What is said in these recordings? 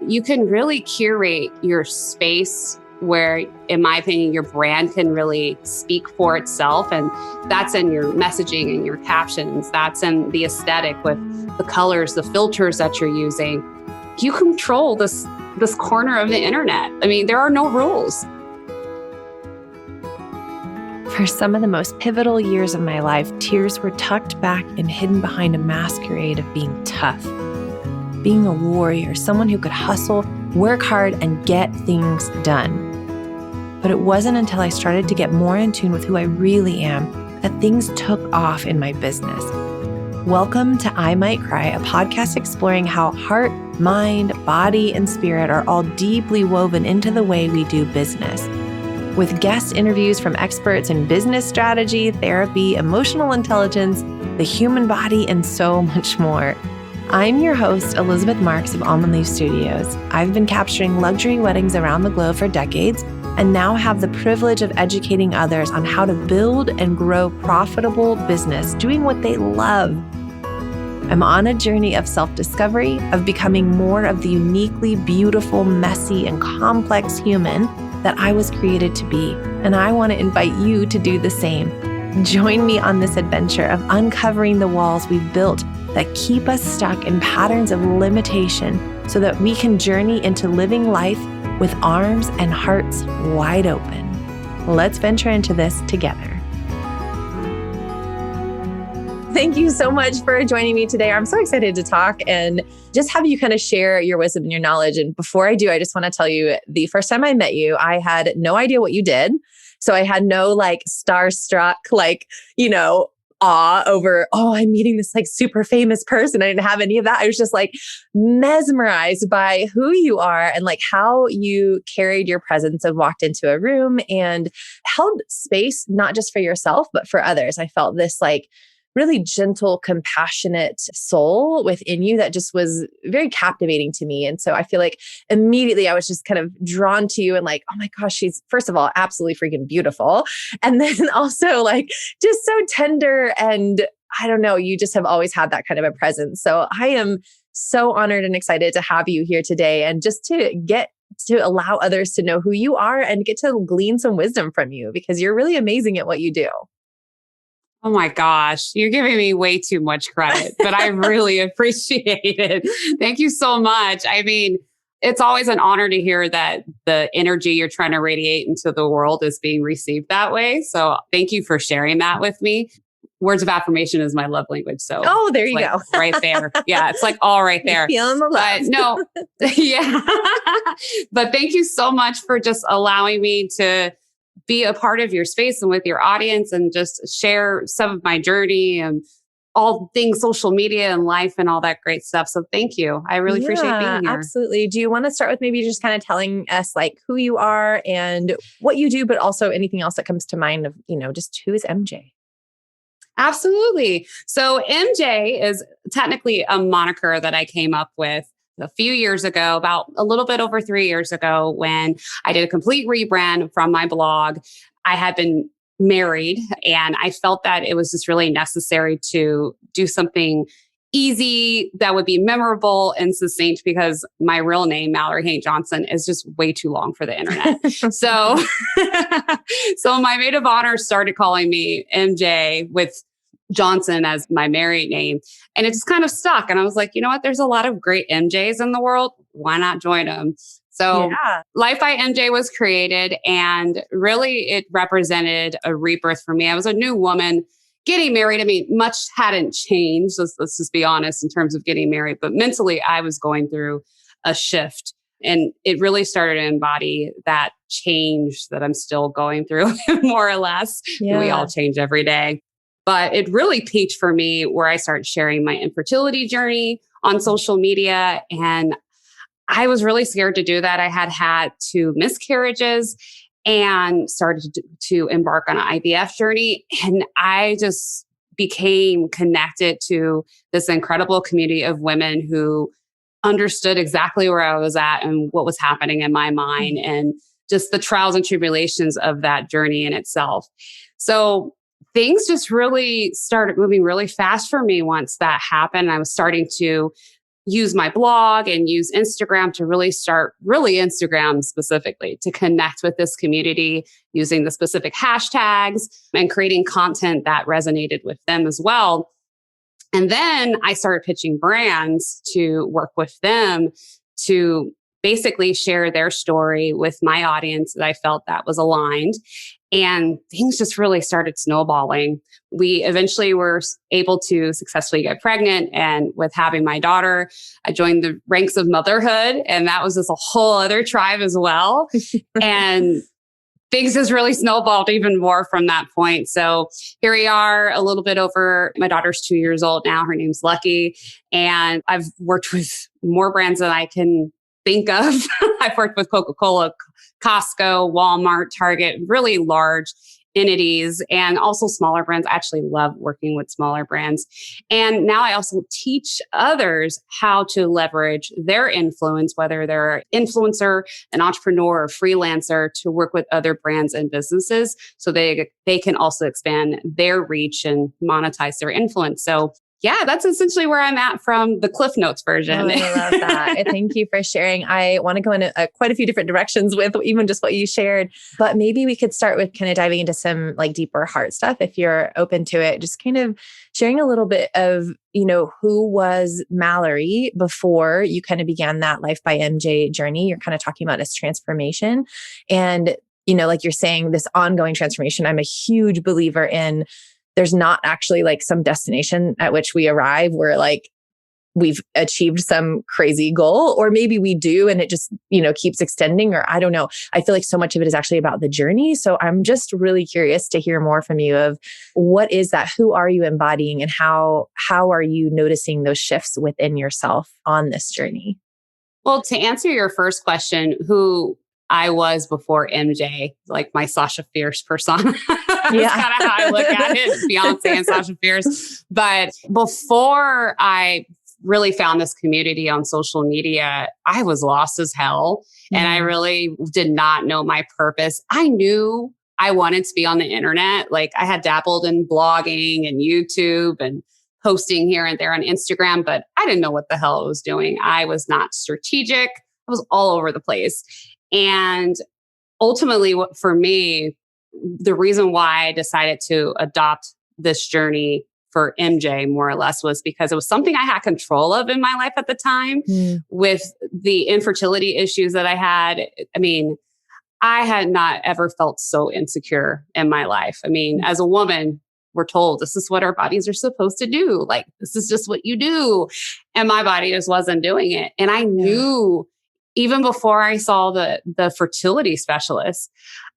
you can really curate your space where, in my opinion, your brand can really speak for itself. And that's in your messaging and your captions. That's in the aesthetic with the colors, the filters that you're using. You control this corner of the internet. I mean, there are no rules. For some of the most pivotal years of my life, tears were tucked back and hidden behind a masquerade of being tough, being a warrior, someone who could hustle, work hard, and get things done. But it wasn't until I started to get more in tune with who I really am that things took off in my business. Welcome to I Might Cry, a podcast exploring how heart, mind, body, and spirit are all deeply woven into the way we do business. With guest interviews from experts in business strategy, therapy, emotional intelligence, the human body, and so much more. I'm your host, Elizabeth Marks of Almond Leaf Studios. I've been capturing luxury weddings around the globe for decades and now have the privilege of educating others on how to build and grow profitable business, doing what they love. I'm on a journey of self-discovery, of becoming more of the uniquely beautiful, messy, and complex human that I was created to be, and I want to invite you to do the same. Join me on this adventure of uncovering the walls we've built that keep us stuck in patterns of limitation so that we can journey into living life with arms and hearts wide open. Let's venture into this together. Thank you so much for joining me today. I'm so excited to talk and just have you kind of share your wisdom and your knowledge. And before I do, I just want to tell you, the first time I met you, I had no idea what you did. So I had no starstruck, awe over, I'm meeting this super famous person. I didn't have any of that. I was just mesmerized by who you are and how you carried your presence and walked into a room and held space, not just for yourself, but for others. I felt this really gentle, compassionate soul within you that just was very captivating to me. And so I feel immediately I was just kind of drawn to you and oh my gosh, she's first of all, absolutely freaking beautiful. And then also just so tender. And I don't know, you just have always had that kind of a presence. So I am so honored and excited to have you here today and just to get to allow others to know who you are and get to glean some wisdom from you because you're really amazing at what you do. Oh my gosh, you're giving me way too much credit, but I really appreciate it. Thank you so much. I mean, it's always an honor to hear that the energy you're trying to radiate into the world is being received that way. So thank you for sharing that with me. Words of affirmation is my love language. So there you go. Right there. Yeah, it's all right there. Feeling the love. But no, yeah. But thank you so much for just allowing me to be a part of your space and with your audience and just share some of my journey and all things social media and life and all that great stuff. So thank you. I really appreciate being here. Absolutely. Do you want to start with maybe just kind of telling us who you are and what you do, but also anything else that comes to mind of, just who is MJ? Absolutely. So MJ is technically a moniker that I came up with a few years ago, about a little bit over 3 years ago, when I did a complete rebrand from my blog. I had been married and I felt that it was just really necessary to do something easy that would be memorable and succinct because my real name, Mallory Haynes Johnson, is just way too long for the internet. So my maid of honor started calling me MJ with Johnson as my married name. And it just kind of stuck. And I was like, you know what? There's a lot of great MJs in the world. Why not join them? So Life by MJ was created and really it represented a rebirth for me. I was a new woman getting married. I mean, much hadn't changed. Let's just be honest in terms of getting married. But mentally, I was going through a shift. And it really started to embody that change that I'm still going through, more or less. Yeah. We all change every day. But it really peaked for me where I started sharing my infertility journey on social media. And I was really scared to do that. I had 2 miscarriages and started to embark on an IVF journey. And I just became connected to this incredible community of women who understood exactly where I was at and what was happening in my mind and just the trials and tribulations of that journey in itself. So things just really started moving really fast for me once that happened. I was starting to use my blog and use Instagram to really start, really Instagram specifically, to connect with this community using the specific hashtags and creating content that resonated with them as well. And then I started pitching brands to work with them to basically share their story with my audience that I felt that was aligned. And things just really started snowballing. We eventually were able to successfully get pregnant. And with having my daughter, I joined the ranks of motherhood. And that was just a whole other tribe as well. And things just really snowballed even more from that point. So here we are a little bit over, my daughter's 2 years old now. Her name's Lucky. And I've worked with more brands than I can think of. I've worked with Coca-Cola, Costco, Walmart, Target, really large entities, and also smaller brands. I actually love working with smaller brands. And now I also teach others how to leverage their influence, whether they're an influencer, an entrepreneur, or freelancer, to work with other brands and businesses so they can also expand their reach and monetize their influence. So yeah, that's essentially where I'm at from the Cliff Notes version. Oh, I love that. Thank you for sharing. I want to go in quite a few different directions with even just what you shared, but maybe we could start with kind of diving into some like deeper heart stuff if you're open to it. Just kind of sharing a little bit of, who was Mallory before you kind of began that Life by MJ journey. You're kind of talking about this transformation and, like you're saying, this ongoing transformation. I'm a huge believer in there's not actually like some destination at which we arrive where like we've achieved some crazy goal, or maybe we do and it just, keeps extending, or I don't know. I feel like so much of it is actually about the journey. So I'm just really curious to hear more from you of what is that? Who are you embodying and how are you noticing those shifts within yourself on this journey? Well, to answer your first question, who I was before MJ, like my Sasha Fierce persona. That's kind of how I look at it, Beyonce and Sasha Fierce. But before I really found this community on social media, I was lost as hell. And I really did not know my purpose. I knew I wanted to be on the internet. Like I had dabbled in blogging and YouTube and posting here and there on Instagram, but I didn't know what the hell I was doing. I was not strategic. I was all over the place. And ultimately, for me, the reason why I decided to adopt this journey for MJ more or less was because it was something I had control of in my life at the time with the infertility issues that I had. I mean, I had not ever felt so insecure in my life. I mean, as a woman, we're told this is what our bodies are supposed to do. Like, this is just what you do. And my body just wasn't doing it. And I knew even before I saw the fertility specialist,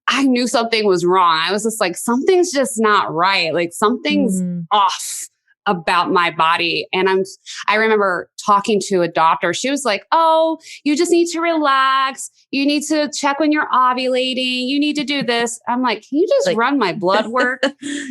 I knew something was wrong. I was just like, something's just not right. Like something's off about my body. And I remember talking to a doctor. She was like, oh, you just need to relax. You need to check when you're ovulating. You need to do this. I'm like, can you just run my blood work?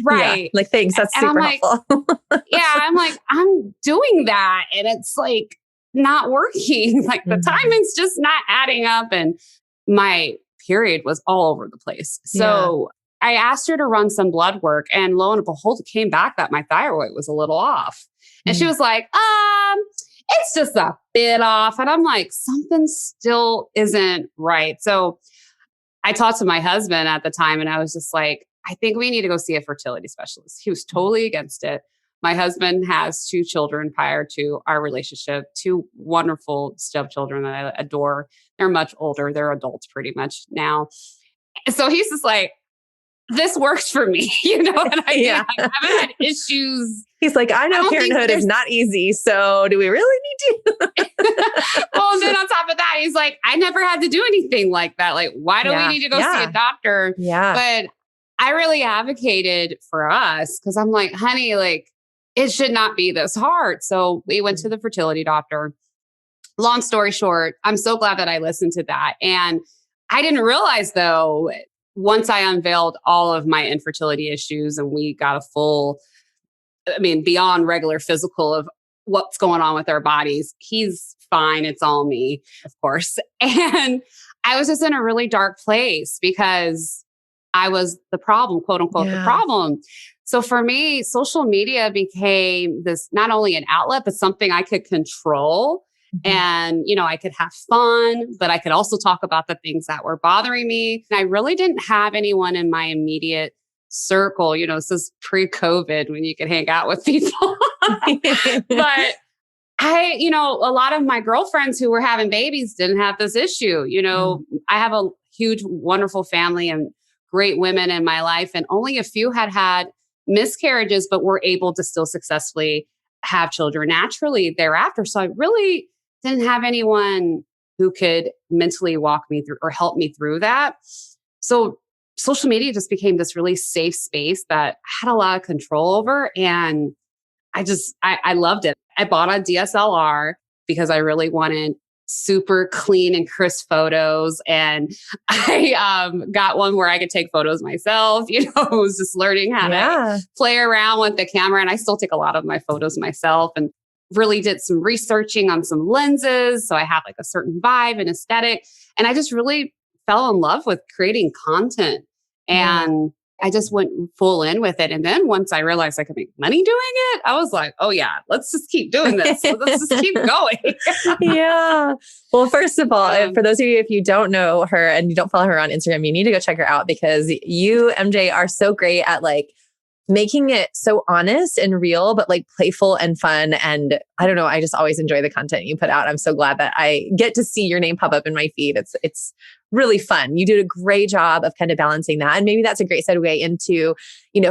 Right. Yeah, like, thanks. That's super helpful. I'm like, I'm doing that. And it's like not working. Like the timing's just not adding up. And my period was all over the place. So I asked her to run some blood work, and lo and behold, it came back that my thyroid was a little off. And she was like, it's just a bit off. And I'm like, something still isn't right. So I talked to my husband at the time, and I was just like, I think we need to go see a fertility specialist. He was totally against it. My husband has 2 children prior to our relationship, 2 wonderful stepchildren that I adore. They're much older. They're adults pretty much now. So he's just like, this works for me, and I haven't had issues. He's like, I know parenthood is not easy. So do we really need to? Well, and then on top of that, he's like, I never had to do anything like that. Like, why do we need to go see a doctor? Yeah. But I really advocated for us because I'm like, honey, like, it should not be this hard. So we went to the fertility doctor. Long story short, I'm so glad that I listened to that. And I didn't realize, though, once I unveiled all of my infertility issues and we got a full, beyond regular physical of what's going on with our bodies, he's fine. It's all me, of course. And I was just in a really dark place because I was the problem, quote unquote, the problem. So for me, social media became this, not only an outlet, but something I could control And, I could have fun, but I could also talk about the things that were bothering me. And I really didn't have anyone in my immediate circle. This is pre-COVID when you could hang out with people. But a lot of my girlfriends who were having babies didn't have this issue. I have a huge, wonderful family and great women in my life. And only a few had miscarriages, but were able to still successfully have children naturally thereafter. So I really didn't have anyone who could mentally walk me through or help me through that. So social media just became this really safe space that I had a lot of control over. And I loved it. I bought a DSLR because I really wanted super clean and crisp photos. And I got one where I could take photos myself. I was just learning how to play around with the camera. And I still take a lot of my photos myself and really did some researching on some lenses. So I have like a certain vibe and aesthetic. And I just really fell in love with creating content. And I just went full in with it. And then once I realized I could make money doing it, I was like, oh yeah, let's just keep doing this. Let's just keep going. Yeah. Well, first of all, for those of you, if you don't know her and you don't follow her on Instagram, you need to go check her out because you, MJ, are so great at like making it so honest and real, but like playful and fun. And I don't know, I just always enjoy the content you put out. I'm so glad that I get to see your name pop up in my feed. It's really fun. You did a great job of kind of balancing that. And maybe that's a great segue into,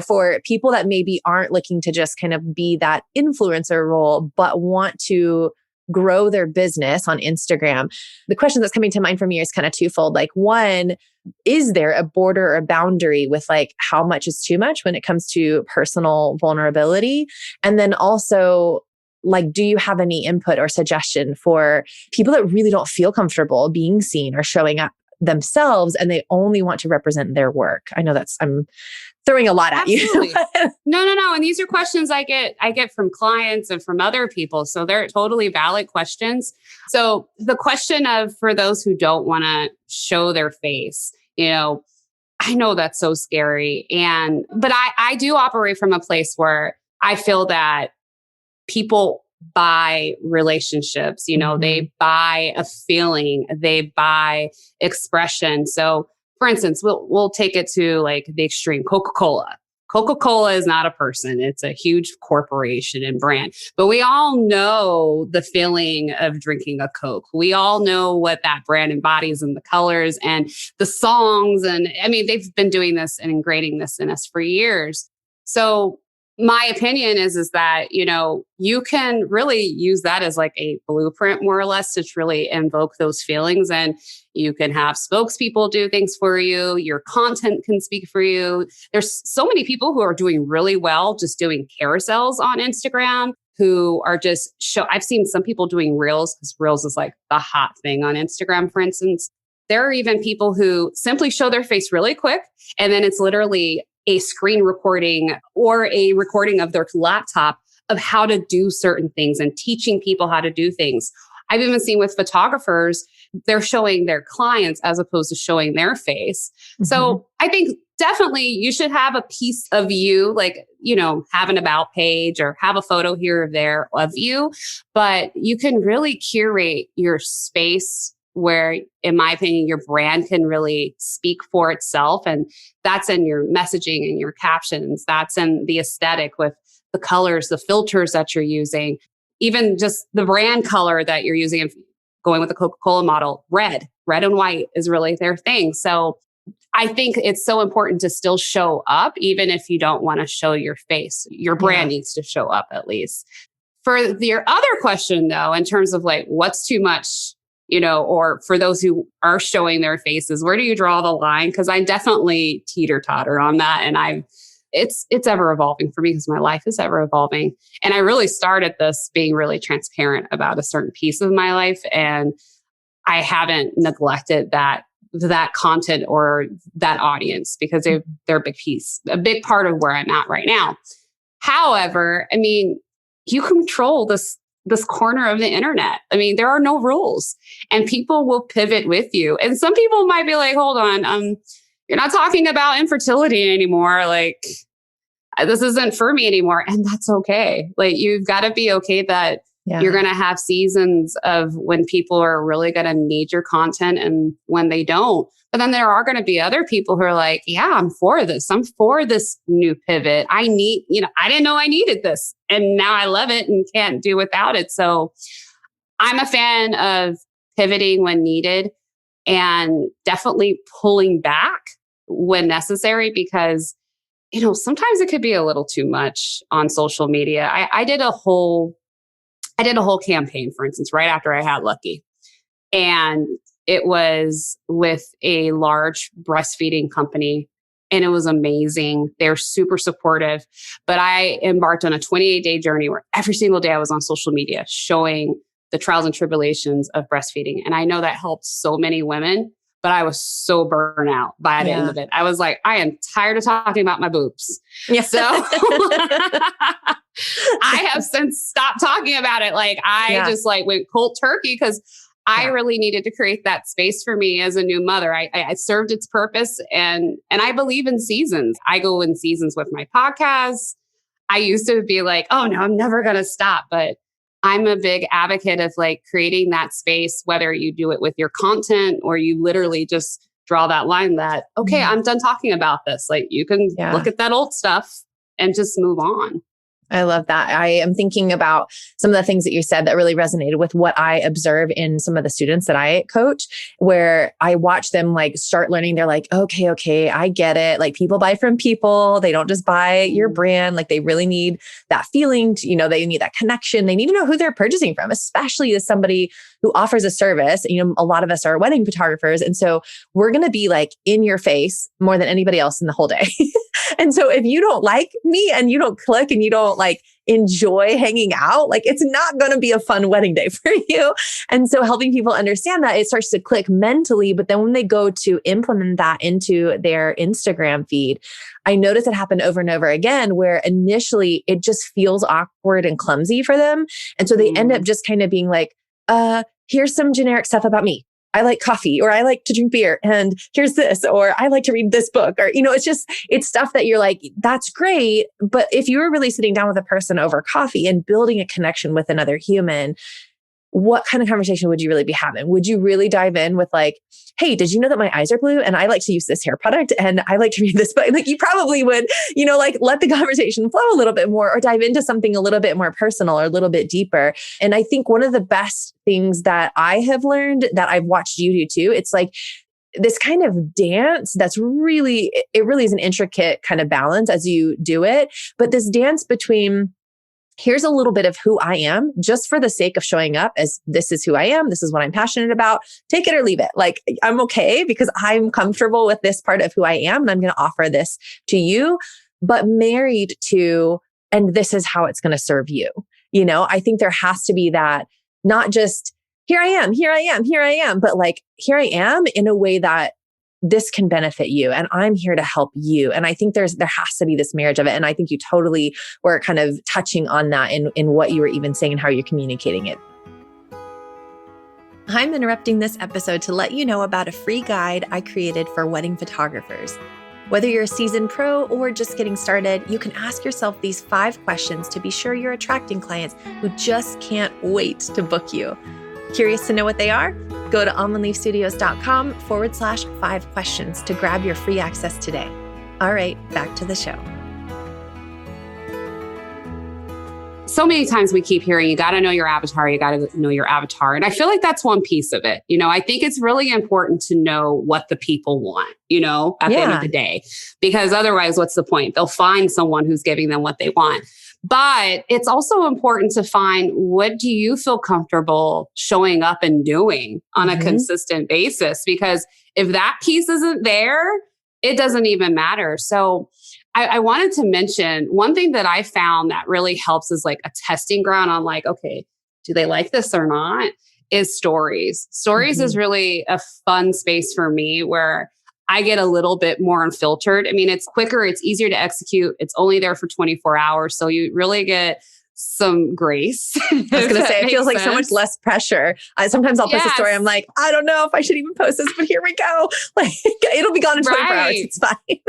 for people that maybe aren't looking to just kind of be that influencer role, but want to grow their business on Instagram. The question that's coming to mind for me is kind of twofold. Like one, is there a border or a boundary with like how much is too much when it comes to personal vulnerability? And then also, like, do you have any input or suggestion for people that really don't feel comfortable being seen or showing up themselves and they only want to represent their work? I know I'm throwing a lot at Absolutely. you. No. And these are questions I get from clients and from other people. So they're totally valid questions. So the question of, for those who don't want to show their face, I know that's so scary. But I do operate from a place where I feel that people buy relationships, they buy a feeling, they buy expression. So for instance, we'll take it to like the extreme. Coca-Cola. Coca-Cola is not a person. It's a huge corporation and brand. But we all know the feeling of drinking a Coke. We all know what that brand embodies and the colors and the songs. And I mean, they've been doing this and ingraining this in us for years. So my opinion is that, you can really use that as like a blueprint, more or less, to really invoke those feelings. And you can have spokespeople do things for you. Your content can speak for you. There's so many people who are doing really well, just doing carousels on Instagram, who are just I've seen some people doing reels, because reels is like the hot thing on Instagram, for instance. There are even people who simply show their face really quick. And then it's literally a screen recording or a recording of their laptop of how to do certain things and teaching people how to do things. I've even seen with photographers, they're showing their clients as opposed to showing their face. Mm-hmm. So I think definitely you should have a piece of you, like, have an about page or have a photo here or there of you, but you can really curate your space where, in my opinion, your brand can really speak for itself. And that's in your messaging and your captions. That's in the aesthetic with the colors, the filters that you're using, even just the brand color that you're using. If going with the Coca-Cola model, red and white is really their thing. So I think it's so important to still show up, even if you don't want to show your face. Your brand needs to show up at least. For your other question, though, in terms of like what's too much, or for those who are showing their faces, where do you draw the line? Because I definitely teeter-totter on that. And it's ever evolving for me because my life is ever evolving. And I really started this being really transparent about a certain piece of my life. And I haven't neglected that content or that audience because they're a big part of where I'm at right now. However, I mean, you control this corner of the internet. I mean, there are no rules and people will pivot with you. And some people might be like, hold on, you're not talking about infertility anymore. Like, this isn't for me anymore. And that's okay. Like, you've got to be okay that Yeah. You're going to have seasons of when people are really going to need your content and when they don't. But then there are going to be other people who are like, yeah, I'm for this. I'm for this new pivot. I didn't know I needed this. And now I love it and can't do without it. So I'm a fan of pivoting when needed and definitely pulling back when necessary, because sometimes it could be a little too much on social media. I did a whole campaign, for instance, right after I had Lucky. And it was with a large breastfeeding company. And it was amazing. They're super supportive. But I embarked on a 28-day journey where every single day I was on social media showing the trials and tribulations of breastfeeding. And I know that helped so many women, but I was so burnt out by the end of it. I was like, I am tired of talking about my boobs. Yeah. So I have since stopped talking about it. Like just went cold turkey because I really needed to create that space for me as a new mother. I served its purpose, and I believe in seasons. I go in seasons with my podcast. I used to be like, oh no, I'm never going to stop. But I'm a big advocate of like creating that space, whether you do it with your content or you literally just draw that line that, okay, I'm done talking about this. Like you can look at that old stuff and just move on. I love that. I am thinking about some of the things that you said that really resonated with what I observe in some of the students that I coach, where I watch them like start learning. They're like, okay, I get it. Like people buy from people. They don't just buy your brand. Like they really need that feeling to, they need that connection. They need to know who they're purchasing from, especially as somebody who offers a service. A lot of us are wedding photographers. And so we're going to be like in your face more than anybody else in the whole day. And so if you don't like me and you don't click and you don't like enjoy hanging out, like it's not going to be a fun wedding day for you. And so helping people understand that, it starts to click mentally. But then when they go to implement that into their Instagram feed, I notice it happen over and over again, where initially it just feels awkward and clumsy for them. And so they end up just kind of being like, here's some generic stuff about me. I like coffee, or I like to drink beer, and here's this, or I like to read this book, or, it's stuff that you're like, that's great. But if you were really sitting down with a person over coffee and building a connection with another human, what kind of conversation would you really be having? Would you really dive in with like, hey, did you know that my eyes are blue and I like to use this hair product and I like to read this book? Like you probably would, like let the conversation flow a little bit more, or dive into something a little bit more personal or a little bit deeper. And I think one of the best things that I have learned that I've watched you do too, it's like this kind of dance that's really is an intricate kind of balance as you do it. But this dance between, here's a little bit of who I am just for the sake of showing up as this is who I am. This is what I'm passionate about. Take it or leave it. Like I'm okay because I'm comfortable with this part of who I am. And I'm going to offer this to you, but married to, and this is how it's going to serve you. I think there has to be that, not just here I am, but like here I am in a way that this can benefit you and I'm here to help you. And I think there has to be this marriage of it. And I think you totally were kind of touching on that in what you were even saying and how you're communicating it. I'm interrupting this episode to let you know about a free guide I created for wedding photographers. Whether you're a seasoned pro or just getting started, you can ask yourself these 5 questions to be sure you're attracting clients who just can't wait to book you. Curious to know what they are? Go to almondleafstudios.com/5 questions to grab your free access today. All right, back to the show. So many times we keep hearing, you got to know your avatar. And I feel like that's one piece of it. I think it's really important to know what the people want, at the end of the day, because otherwise, what's the point? They'll find someone who's giving them what they want. But it's also important to find, what do you feel comfortable showing up and doing on a consistent basis? Because if that piece isn't there, it doesn't even matter. So I wanted to mention one thing that I found that really helps is like a testing ground on like, okay, do they like this or not? Is stories. Stories is really a fun space for me where I get a little bit more unfiltered. I mean, it's quicker, it's easier to execute. It's only there for 24 hours. So you really get some grace. I was going to say, it feels like so much less pressure. Sometimes I'll post a story. I'm like, I don't know if I should even post this, but here we go. Like it'll be gone in 24 hours. It's fine.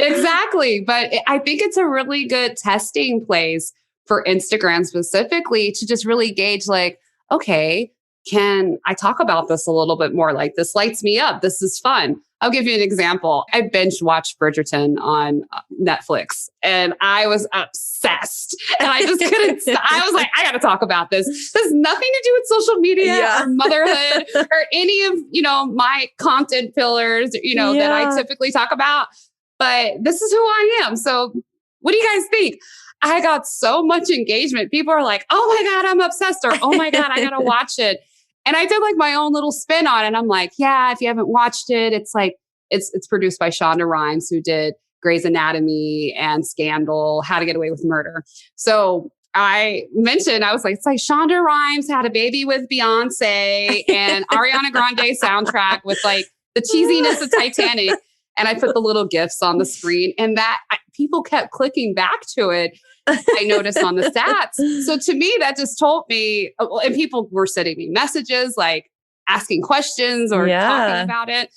Exactly. But I think it's a really good testing place for Instagram specifically to just really gauge like, okay, can I talk about this a little bit more? Like, this lights me up. This is fun. I'll give you an example. I binge watched Bridgerton on Netflix and I was obsessed and I just couldn't stop. I was like, I got to talk about this. This has nothing to do with social media or motherhood or any of, my content pillars, that I typically talk about. But this is who I am. So what do you guys think? I got so much engagement. People are like, oh my God, I'm obsessed. Or, oh my God, I got to watch it. And I did like my own little spin on it. And I'm like, yeah, if you haven't watched it, it's like, it's produced by Shonda Rhimes, who did Grey's Anatomy and Scandal, How to Get Away with Murder. So I mentioned, I was like, it's like Shonda Rhimes had a baby with Beyonce and Ariana Grande soundtrack with like the cheesiness of Titanic. And I put the little GIFs on the screen and people kept clicking back to it. I noticed on the stats. So to me, that just told me, and people were sending me messages like asking questions or talking about it.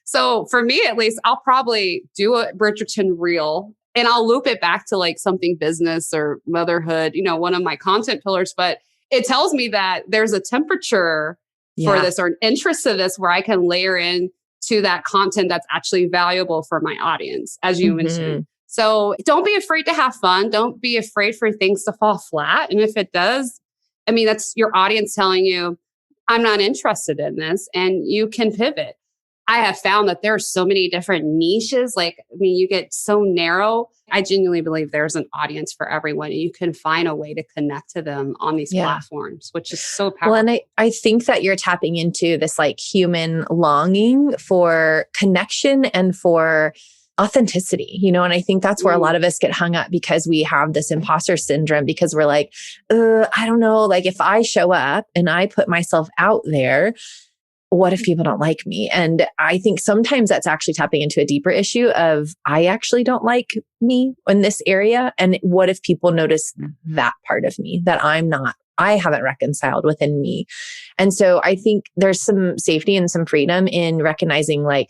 So for me, at least, I'll probably do a Bridgerton reel and I'll loop it back to like something business or motherhood, one of my content pillars. But it tells me that there's a temperature for this or an interest in this where I can layer in to that content that's actually valuable for my audience, as you mentioned. So don't be afraid to have fun. Don't be afraid for things to fall flat. And if it does, that's your audience telling you, I'm not interested in this, and you can pivot. I have found that there are so many different niches. You get so narrow. I genuinely believe there's an audience for everyone. And you can find a way to connect to them on these platforms, which is so powerful. Well, and I think that you're tapping into this like human longing for connection and for authenticity, and I think that's where a lot of us get hung up because we have this imposter syndrome because we're like, I don't know, like if I show up and I put myself out there, what if people don't like me? And I think sometimes that's actually tapping into a deeper issue of I actually don't like me in this area. And what if people notice that part of me that I haven't reconciled within me? And so I think there's some safety and some freedom in recognizing like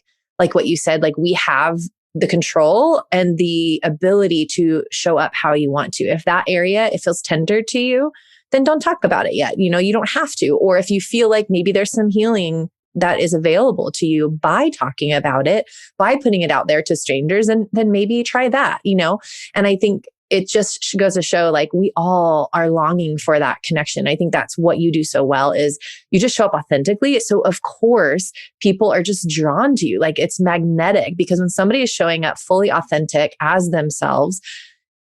what you said, like we have the control and the ability to show up how you want to. If that area, it feels tender to you, then don't talk about it yet. You don't have to. Or if you feel like maybe there's some healing that is available to you by talking about it, by putting it out there to strangers, and then maybe try that, And I think it just goes to show like we all are longing for that connection. I think that's what you do so well is you just show up authentically. So of course, people are just drawn to you. Like it's magnetic because when somebody is showing up fully authentic as themselves,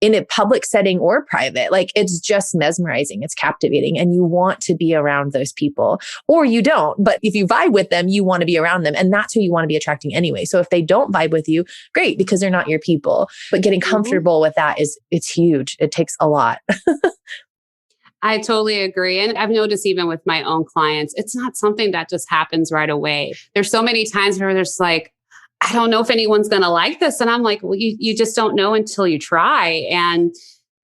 in a public setting or private, like it's just mesmerizing. It's captivating and you want to be around those people, or you don't. But if you vibe with them, you want to be around them. And that's who you want to be attracting anyway. So if they don't vibe with you, great, because they're not your people. But getting comfortable with that it's huge. It takes a lot. I totally agree. And I've noticed even with my own clients, it's not something that just happens right away. There's so many times where there's like, I don't know if anyone's going to like this. And I'm like, well, you just don't know until you try. And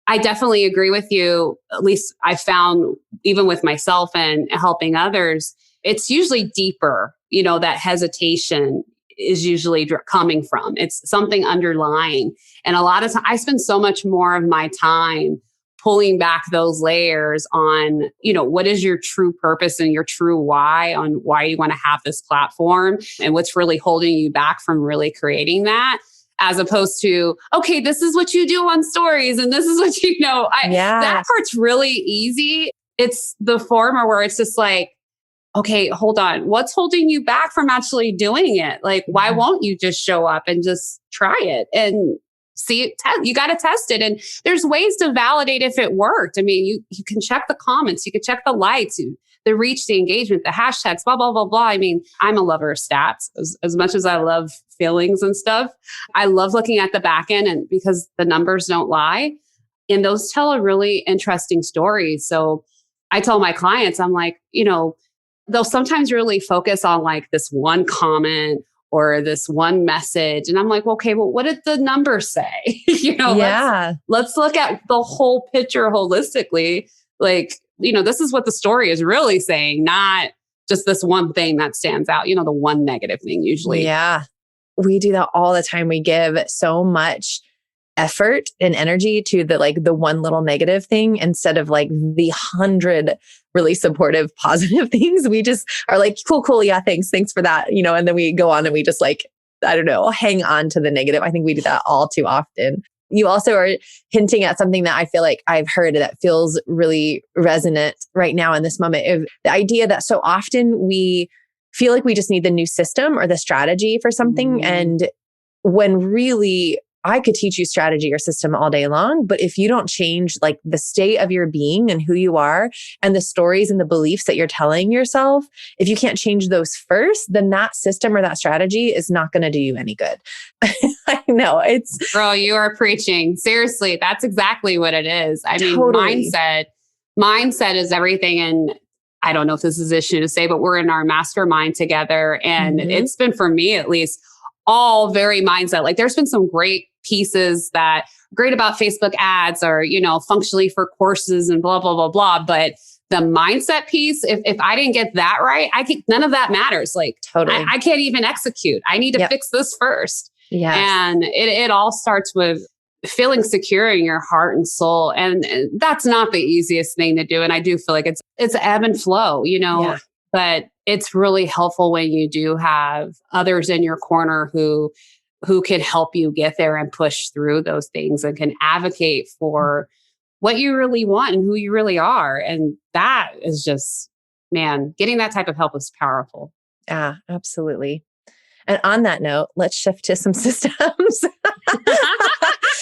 I definitely agree with you. At least I found even with myself and helping others, it's usually deeper, that hesitation is usually coming from. It's something underlying. And a lot of times I spend so much more of my time pulling back those layers on, what is your true purpose and your true why on why you want to have this platform and what's really holding you back from really creating that, as opposed to, okay, this is what you do on stories and this is what that part's really easy. It's the former where it's just like, okay, hold on. What's holding you back from actually doing it? Like, why won't you just show up and just try it and see it? You got to test it. And there's ways to validate if it worked. You can check the comments, you can check the likes, the reach, the engagement, the hashtags, blah, blah, blah, blah. I'm a lover of stats as much as I love feelings and stuff. I love looking at the back end and because the numbers don't lie and those tell a really interesting story. So I tell my clients, I'm like, they'll sometimes really focus on like this one comment or this one message. And I'm like, okay, well, what did the numbers say? Let's look at the whole picture holistically. Like, this is what the story is really saying, not just this one thing that stands out, the one negative thing usually. Yeah. We do that all the time. We give so much effort and energy to the one little negative thing instead of like the 100 really supportive, positive things. We just are like, cool. Yeah. Thanks for that. And then we go on and we just like, I don't know, hang on to the negative. I think we do that all too often. You also are hinting at something that I feel like I've heard that feels really resonant right now in this moment, of the idea that so often we feel like we just need the new system or the strategy for something. And when really I could teach you strategy or system all day long, but if you don't change like the state of your being and who you are and the stories and the beliefs that you're telling yourself, if you can't change those first, then that system or that strategy is not going to do you any good. I know it's... Girl, you are preaching. Seriously, that's exactly what it is. I mean, Totally. mindset is everything. And I don't know if this is an issue to say, but we're in our mastermind together. And it's been, for me at least, all very mindset. Like there's been some great pieces that great about Facebook ads or, functionally for courses and blah, blah, blah, blah. But the mindset piece, if I didn't get that right, none of that matters. Like Totally. I can't even execute. I need to fix this first. Yes. And it all starts with feeling secure in your heart and soul. And that's not the easiest thing to do. And I do feel like it's ebb and flow, but it's really helpful when you do have others in your corner who can help you get there and push through those things and can advocate for what you really want and who you really are. And that is just, man, getting that type of help is powerful. Yeah, absolutely. And on that note, let's shift to some systems.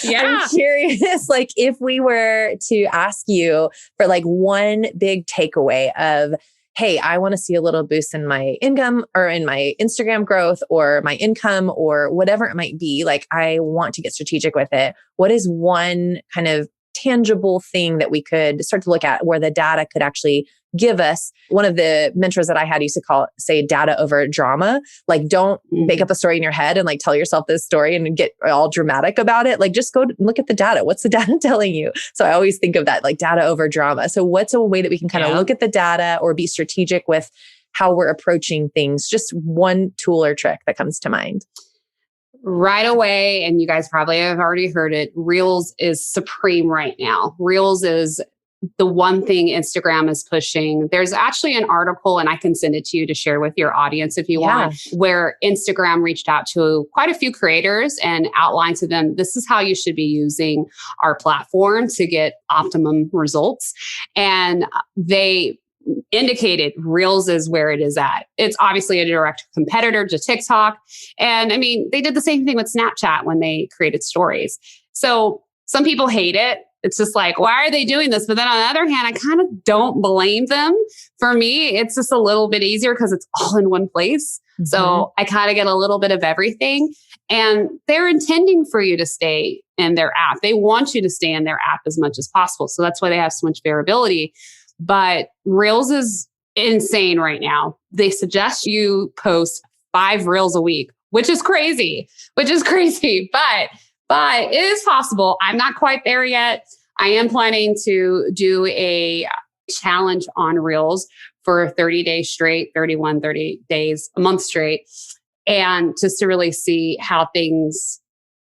Yeah. I'm curious, like if we were to ask you for like one big takeaway of, hey, I want to see a little boost in my income or in my Instagram growth or my income or whatever it might be. Like I want to get strategic with it. What is one kind of tangible thing that we could start to look at where the data could actually give us? One of the mentors that I had used to say data over drama. Like don't make up a story in your head and like tell yourself this story and get all dramatic about it. Like just go look at the data. What's the data telling you? So I always think of that, like data over drama. So what's a way that we can kind of look at the data or be strategic with how we're approaching things? Just one tool or trick that comes to mind. Right away, and you guys probably have already heard it, Reels is supreme right now. Reels is the one thing Instagram is pushing. There's actually an article, and I can send it to you to share with your audience if you want, where Instagram reached out to quite a few creators and outlined to them, this is how you should be using our platform to get optimum results. And they indicated Reels is where it is at. It's obviously a direct competitor to TikTok. And I mean, they did the same thing with Snapchat when they created stories. So some people hate it. It's just like, why are they doing this? But then on the other hand, I kind of don't blame them. For me, it's just a little bit easier because it's all in one place. So I kind of get a little bit of everything. And they're intending for you to stay in their app. They want you to stay in their app as much as possible. So that's why they have so much variability. But Reels is insane right now. They suggest you post 5 Reels a week, which is crazy. But it is possible. I'm not quite there yet. I am planning to do a challenge on Reels for 30 days straight, 30 days, a month straight, and just to really see how things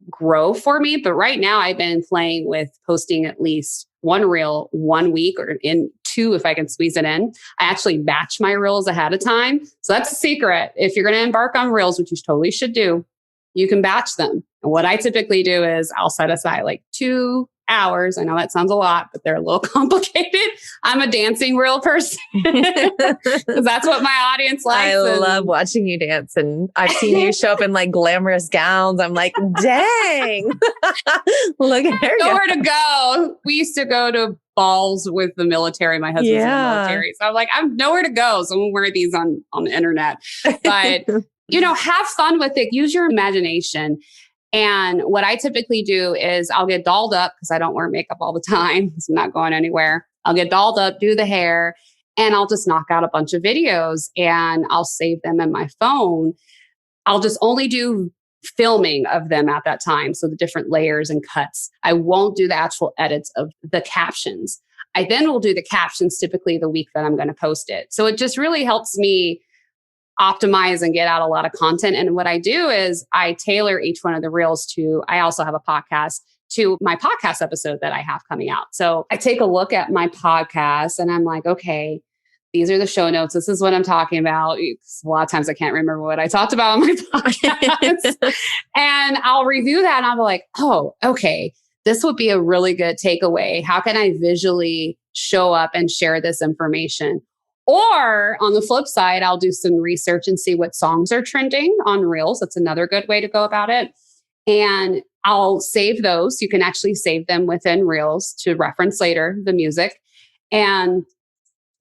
grow for me. But right now I've been playing with posting at least 1 Reel 1 week or in 2 if I can squeeze it in. I actually batch my Reels ahead of time. So that's a secret. If you're going to embark on Reels, which you totally should do, you can batch them. And what I typically do is I'll set aside like 2 hours. I know that sounds a lot, but they're a little complicated. I'm a dancing Reel person because that's what my audience likes. I love watching you dance, and I've seen you show up in like glamorous gowns. I'm like, dang, look at her. Nowhere to go. We used to go to balls with the military. My husband's in the military. So I'm like, I'm nowhere to go. So I'm going to wear these on the internet. But, have fun with it. Use your imagination. And what I typically do is I'll get dolled up because I don't wear makeup all the time. So I'm not going anywhere. I'll get dolled up, do the hair, and I'll just knock out a bunch of videos and I'll save them in my phone. I'll just only do filming of them at that time. So the different layers and cuts. I won't do the actual edits of the captions. I then will do the captions typically the week that I'm going to post it. So it just really helps me optimize and get out a lot of content. And what I do is I tailor each one of the Reels to, I also have a podcast, to my podcast episode that I have coming out. So I take a look at my podcast and I'm like, okay, these are the show notes. This is what I'm talking about. A lot of times I can't remember what I talked about on my podcast. And I'll review that and I'll be like, oh, okay, this would be a really good takeaway. How can I visually show up and share this information? Or on the flip side, I'll do some research and see what songs are trending on Reels. That's another good way to go about it. And I'll save those. You can actually save them within Reels to reference later, the music. And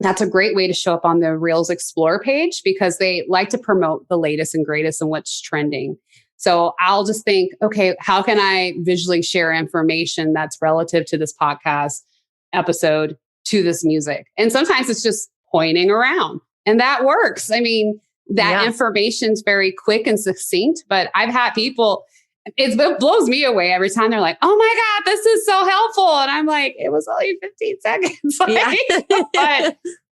that's a great way to show up on the Reels Explore page because they like to promote the latest and greatest and what's trending. So I'll just think, okay, how can I visually share information that's relative to this podcast episode to this music? And sometimes it's just pointing around and that works. I mean, that information is very quick and succinct, but I've had people, it blows me away every time they're like, oh my God, this is so helpful. And I'm like, it was only 15 seconds. But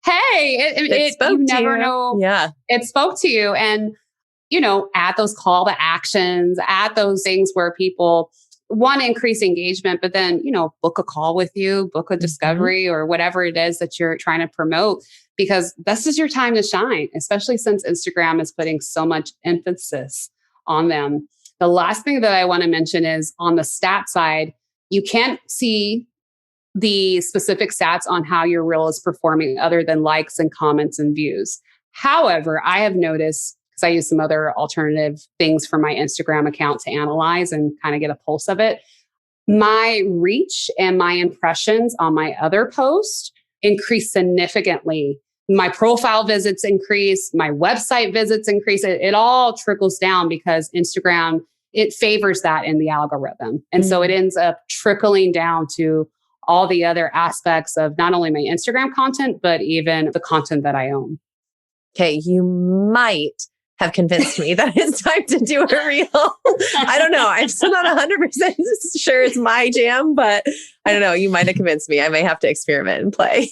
hey, it you never know. Yeah. It spoke to you. And, add those call to actions, add those things where people want to increase engagement, but then, book a call with you, book a discovery or whatever it is that you're trying to promote, because this is your time to shine, especially since Instagram is putting so much emphasis on them. The last thing that I want to mention is on the stat side, you can't see the specific stats on how your reel is performing other than likes and comments and views. However, I have noticed, because I use some other alternative things for my Instagram account to analyze and kind of get a pulse of it, my reach and my impressions on my other post increase significantly. My profile visits increase, my website visits increase. It all trickles down because Instagram, it favors that in the algorithm. And so it ends up trickling down to all the other aspects of not only my Instagram content, but even the content that I own. Okay, you might have convinced me that it's time to do a reel. I don't know. I'm still not 100% sure it's my jam, but I don't know. You might have convinced me. I may have to experiment and play.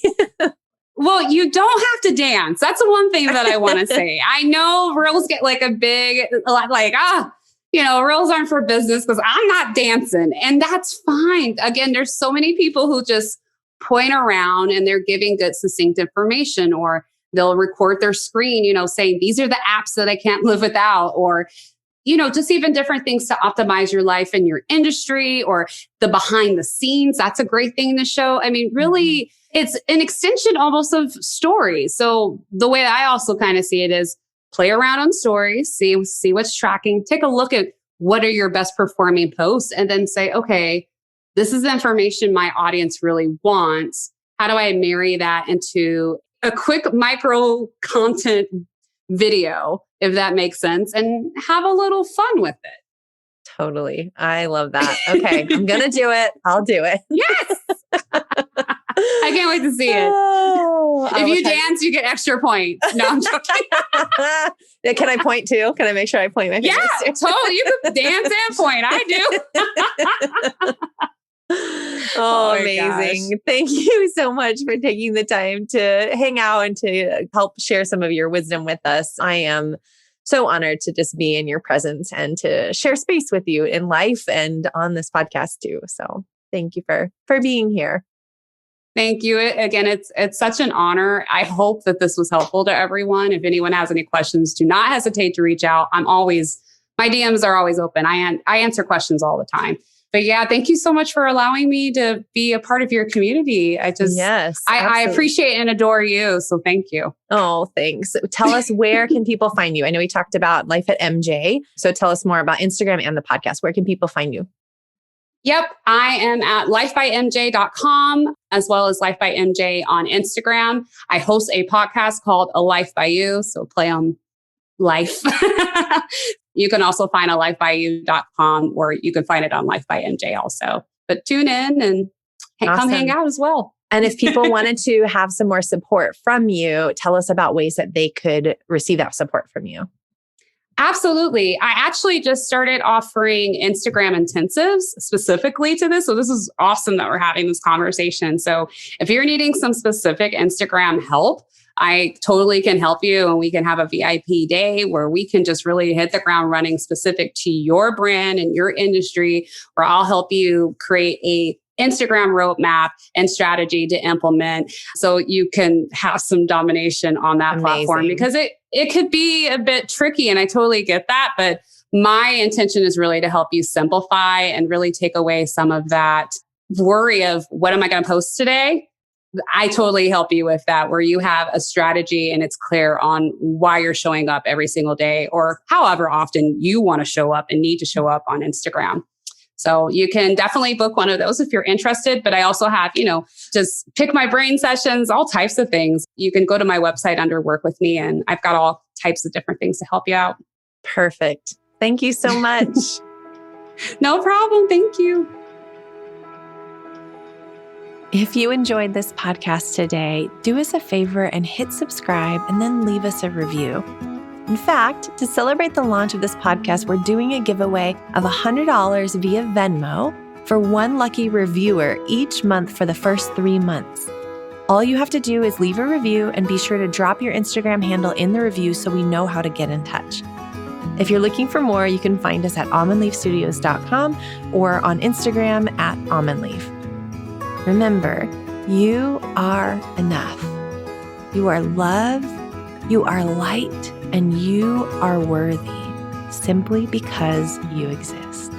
Well, you don't have to dance. That's the one thing that I want to say. I know reels get like reels aren't for business because I'm not dancing. And that's fine. Again, there's so many people who just point around and they're giving good, succinct information, or they'll record their screen, saying, these are the apps that I can't live without, or, just even different things to optimize your life and your industry, or the behind the scenes. That's a great thing to show. I mean, really, it's an extension almost of stories. So the way I also kind of see it is play around on stories, see what's tracking, take a look at what are your best performing posts, and then say, okay, this is the information my audience really wants. How do I marry that into a quick micro content video, if that makes sense, and have a little fun with it? Totally. I love that. Okay. I'm going to do it. I'll do it. Yes. I can't wait to see it. Oh, if you dance, you get extra points. No, I'm joking. Can I point too? Can I make sure I point my fingers? Yeah, totally. You can dance and point. I do. Oh, amazing. Gosh. Thank you so much for taking the time to hang out and to help share some of your wisdom with us. I am so honored to just be in your presence and to share space with you in life and on this podcast too. So thank you for being here. Thank you. Again, it's such an honor. I hope that this was helpful to everyone. If anyone has any questions, do not hesitate to reach out. My DMs are always open. I answer questions all the time. But yeah, thank you so much for allowing me to be a part of your community. I appreciate and adore you. So thank you. Oh, thanks. Tell us, where can people find you? I know we talked about Life at MJ. So tell us more about Instagram and the podcast. Where can people find you? Yep. I am at lifebymj.com as well as Life by MJ on Instagram. I host a podcast called A Life by You. So play on life. You can also find a lifebyu.com, or you can find it on Life by MJ also. But tune in and come hang out as well. And if people wanted to have some more support from you, tell us about ways that they could receive that support from you. Absolutely. I actually just started offering Instagram intensives specifically to this. So this is awesome that we're having this conversation. So if you're needing some specific Instagram help, I totally can help you, and we can have a VIP day where we can just really hit the ground running specific to your brand and your industry, where I'll help you create a Instagram roadmap and strategy to implement so you can have some domination on that platform, because it could be a bit tricky, and I totally get that. But my intention is really to help you simplify and really take away some of that worry of what am I going to post today? I totally help you with that, where you have a strategy and it's clear on why you're showing up every single day, or however often you want to show up and need to show up on Instagram. So you can definitely book one of those if you're interested. But I also have, just pick my brain sessions, all types of things. You can go to my website under Work With Me, and I've got all types of different things to help you out. Perfect. Thank you so much. No problem. Thank you. If you enjoyed this podcast today, do us a favor and hit subscribe and then leave us a review. In fact, to celebrate the launch of this podcast, we're doing a giveaway of $100 via Venmo for one lucky reviewer each month for the first 3 months. All you have to do is leave a review and be sure to drop your Instagram handle in the review so we know how to get in touch. If you're looking for more, you can find us at almondleafstudios.com or on Instagram at almondleaf. Remember, you are enough. You are love, you are light, and you are worthy simply because you exist.